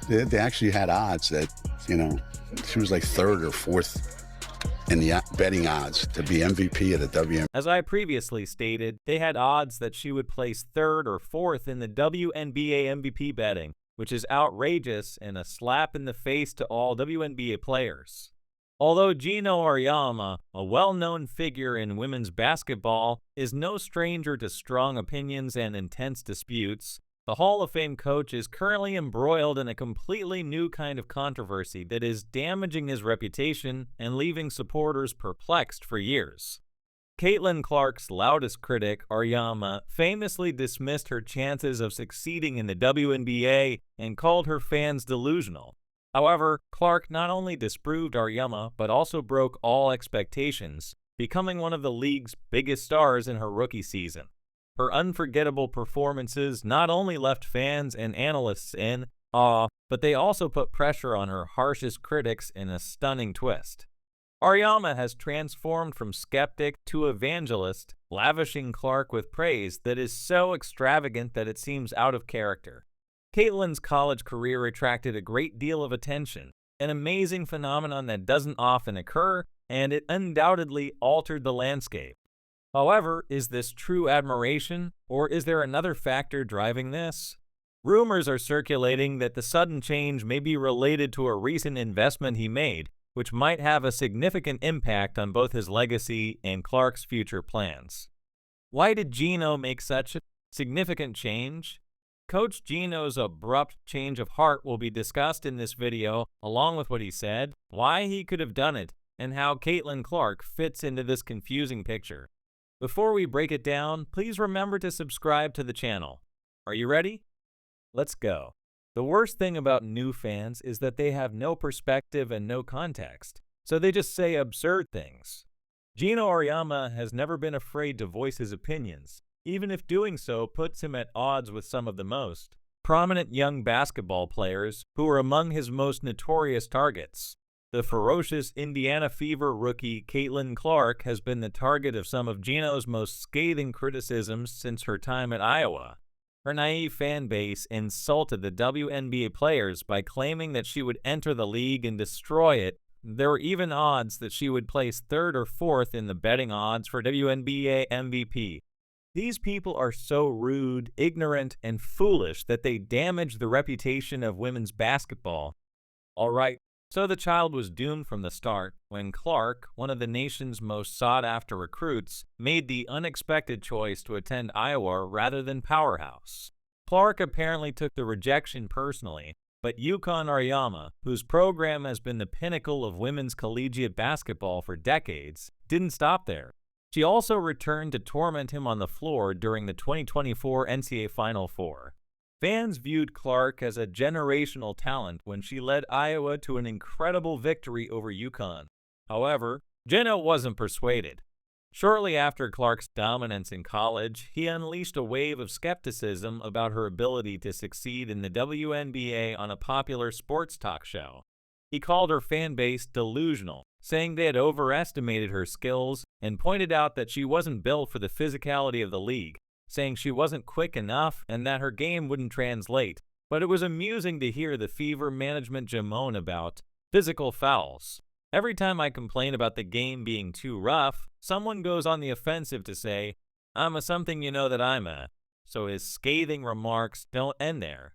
They actually had odds that, she was like third or fourth in the betting odds to be MVP of the WNBA. As I previously stated, they had odds that she would place third or fourth in the WNBA MVP betting, which is outrageous and a slap in the face to all WNBA players. Although Geno Auriemma, a well-known figure in women's basketball, is no stranger to strong opinions and intense disputes, the Hall of Fame coach is currently embroiled in a completely new kind of controversy that is damaging his reputation and leaving supporters perplexed for years. Caitlin Clark's loudest critic, Auriemma, famously dismissed her chances of succeeding in the WNBA and called her fans delusional. However, Clark not only disproved Auriemma but also broke all expectations, becoming one of the league's biggest stars in her rookie season. Her unforgettable performances not only left fans and analysts in awe, but they also put pressure on her harshest critics in a stunning twist. Auriemma has transformed from skeptic to evangelist, lavishing Clark with praise that is so extravagant that it seems out of character. Caitlin's college career attracted a great deal of attention, an amazing phenomenon that doesn't often occur, and it undoubtedly altered the landscape. However, is this true admiration, or is there another factor driving this? Rumors are circulating that the sudden change may be related to a recent investment he made, which might have a significant impact on both his legacy and Clark's future plans. Why did Geno make such a significant change? Coach Geno's abrupt change of heart will be discussed in this video, along with what he said, why he could have done it, and how Caitlin Clark fits into this confusing picture. Before we break it down, please remember to subscribe to the channel. Are you ready? Let's go. The worst thing about new fans is that they have no perspective and no context, so they just say absurd things. Geno Auriemma has never been afraid to voice his opinions, even if doing so puts him at odds with some of the most prominent young basketball players who are among his most notorious targets. The ferocious Indiana Fever rookie Caitlin Clark has been the target of some of Geno's most scathing criticisms since her time at Iowa. Her naive fan base insulted the WNBA players by claiming that she would enter the league and destroy it. There were even odds that she would place third or fourth in the betting odds for WNBA MVP. These people are so rude, ignorant, and foolish that they damage the reputation of women's basketball. All right. So the child was doomed from the start when Clark, one of the nation's most sought-after recruits, made the unexpected choice to attend Iowa rather than Powerhouse. Clark apparently took the rejection personally, but Geno Auriemma, whose program has been the pinnacle of women's collegiate basketball for decades, didn't stop there. She also returned to torment him on the floor during the 2024 NCAA Final Four. Fans viewed Clark as a generational talent when she led Iowa to an incredible victory over UConn. However, Geno wasn't persuaded. Shortly after Clark's dominance in college, he unleashed a wave of skepticism about her ability to succeed in the WNBA on a popular sports talk show. He called her fan base delusional, saying they had overestimated her skills, and pointed out that she wasn't built for the physicality of the league, saying she wasn't quick enough and that her game wouldn't translate. But it was amusing to hear the Fever management moan about physical fouls. Every time I complain about the game being too rough, someone goes on the offensive to say, "I'm a something you know that I'm a." So his scathing remarks don't end there.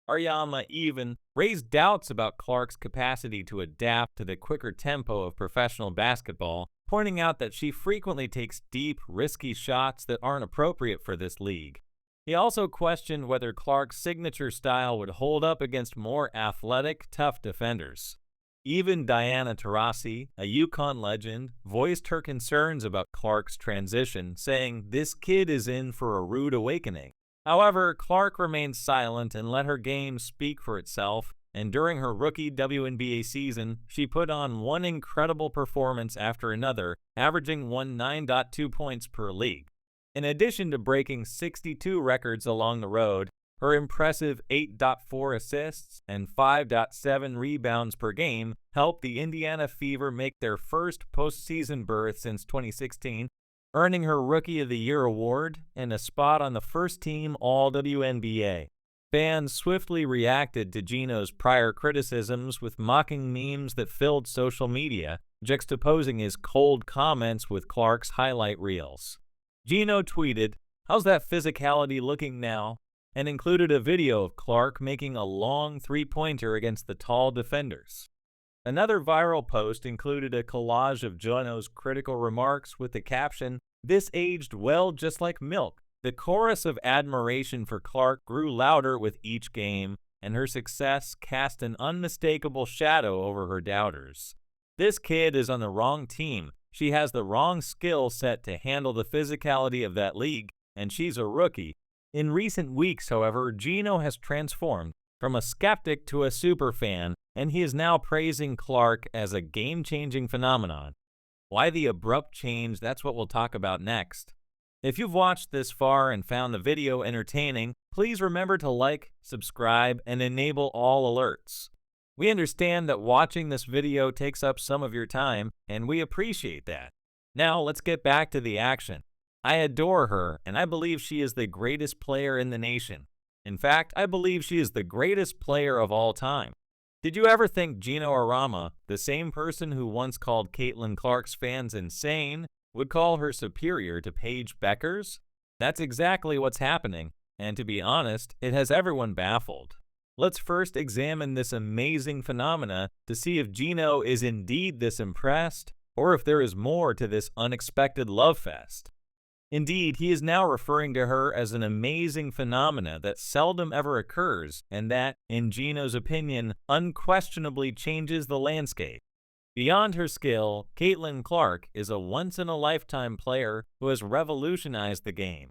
Auriemma even raised doubts about Clark's capacity to adapt to the quicker tempo of professional basketball, pointing out that she frequently takes deep, risky shots that aren't appropriate for this league. He also questioned whether Clark's signature style would hold up against more athletic, tough defenders. Even Diana Taurasi, a UConn legend, voiced her concerns about Clark's transition, saying, "This kid is in for a rude awakening." However, Clark remained silent and let her game speak for itself, and during her rookie WNBA season, she put on one incredible performance after another, averaging 9.2 points per league. In addition to breaking 62 records along the road, her impressive 8.4 assists and 5.7 rebounds per game helped the Indiana Fever make their first postseason berth since 2016, earning her Rookie of the Year award and a spot on the first-team All-WNBA. Fans swiftly reacted to Geno's prior criticisms with mocking memes that filled social media, juxtaposing his cold comments with Clark's highlight reels. Geno tweeted, "How's that physicality looking now?" and included a video of Clark making a long three-pointer against the tall defenders. Another viral post included a collage of Geno's critical remarks with the caption, "This aged well just like milk." The chorus of admiration for Clark grew louder with each game, and her success cast an unmistakable shadow over her doubters. "This kid is on the wrong team. She has the wrong skill set to handle the physicality of that league, and she's a rookie." In recent weeks, however, Geno has transformed from a skeptic to a superfan, and he is now praising Clark as a game-changing phenomenon. Why the abrupt change? That's what we'll talk about next. If you've watched this far and found the video entertaining, please remember to like, subscribe, and enable all alerts. We understand that watching this video takes up some of your time, and we appreciate that. Now let's get back to the action. I adore her, and I believe she is the greatest player in the nation. In fact, I believe she is the greatest player of all time. Did you ever think Geno Auriemma, the same person who once called Caitlin Clark's fans insane, would call her superior to Paige Bueckers? That's exactly what's happening, and to be honest, it has everyone baffled. Let's first examine this amazing phenomena to see if Geno is indeed this impressed, or if there is more to this unexpected love fest. Indeed, he is now referring to her as an amazing phenomena that seldom ever occurs, and that, in Geno's opinion, unquestionably changes the landscape. Beyond her skill, Caitlin Clark is a once-in-a-lifetime player who has revolutionized the game.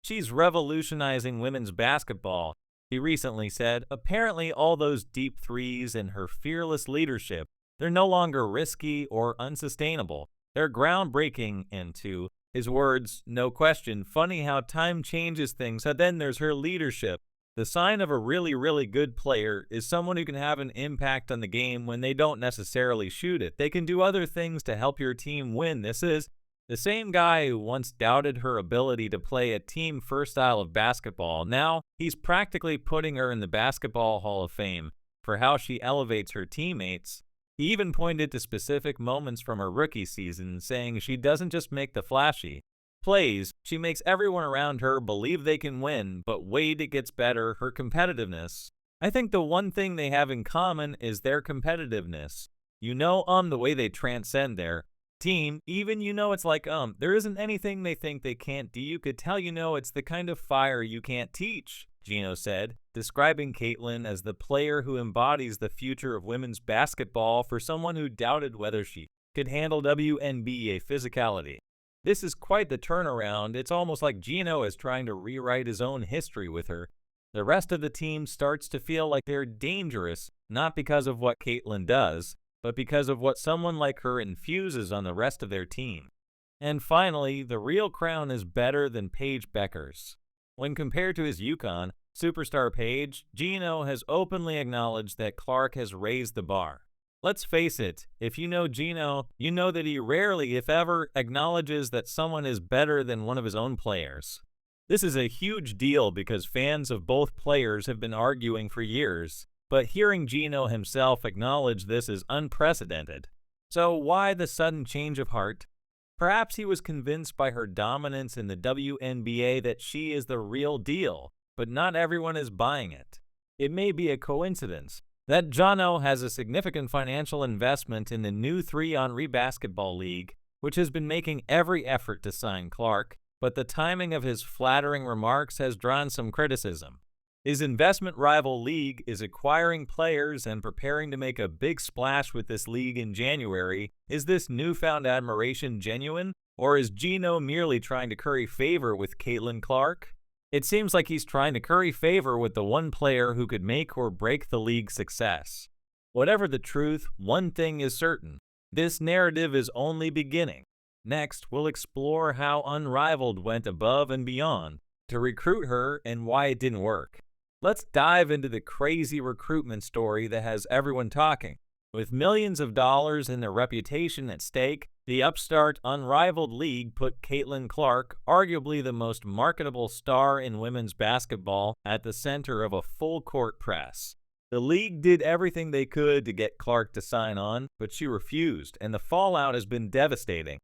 "She's revolutionizing women's basketball," he recently said. "Apparently all those deep threes and her fearless leadership, they're no longer risky or unsustainable. They're groundbreaking," and to his words, "No question, funny how time changes things, and then there's her leadership. The sign of a really good player is someone who can have an impact on the game when they don't necessarily shoot it. They can do other things to help your team win." This is the same guy who once doubted her ability to play a team-first style of basketball. Now, he's practically putting her in the Basketball Hall of Fame for how she elevates her teammates. He even pointed to specific moments from her rookie season, saying she doesn't just make the flashy plays, she makes everyone around her believe they can win, but wait, it gets better, her competitiveness. I think the one thing they have in common is their competitiveness. The way they transcend their team, even it's like, there isn't anything they think they can't do. You could tell it's the kind of fire you can't teach, Geno said, describing Caitlin as the player who embodies the future of women's basketball for someone who doubted whether she could handle WNBA physicality. This is quite the turnaround. It's almost like Geno is trying to rewrite his own history with her. The rest of the team starts to feel like they're dangerous, not because of what Caitlin does, but because of what someone like her infuses on the rest of their team. And finally, the real crown is better than Paige Bueckers. When compared to his UConn superstar Paige, Geno has openly acknowledged that Clark has raised the bar. Let's face it, if you know Geno, you know that he rarely, if ever, acknowledges that someone is better than one of his own players. This is a huge deal because fans of both players have been arguing for years, but hearing Geno himself acknowledge this is unprecedented. So why the sudden change of heart? Perhaps he was convinced by her dominance in the WNBA that she is the real deal, but not everyone is buying it. It may be a coincidence that Geno has a significant financial investment in the new 3-on-3 basketball league, which has been making every effort to sign Clark, but the timing of his flattering remarks has drawn some criticism. His investment rival league is acquiring players and preparing to make a big splash with this league in January. Is this newfound admiration genuine, or is Geno merely trying to curry favor with Caitlin Clark? It seems like he's trying to curry favor with the one player who could make or break the league's success. Whatever the truth, one thing is certain. This narrative is only beginning. Next, we'll explore how Unrivaled went above and beyond to recruit her and why it didn't work. Let's dive into the crazy recruitment story that has everyone talking. With millions of dollars and their reputation at stake, The upstart, unrivaled league put Caitlin Clark, arguably the most marketable star in women's basketball, at the center of a full-court press. The league did everything they could to get Clark to sign on, but she refused, and the fallout has been devastating.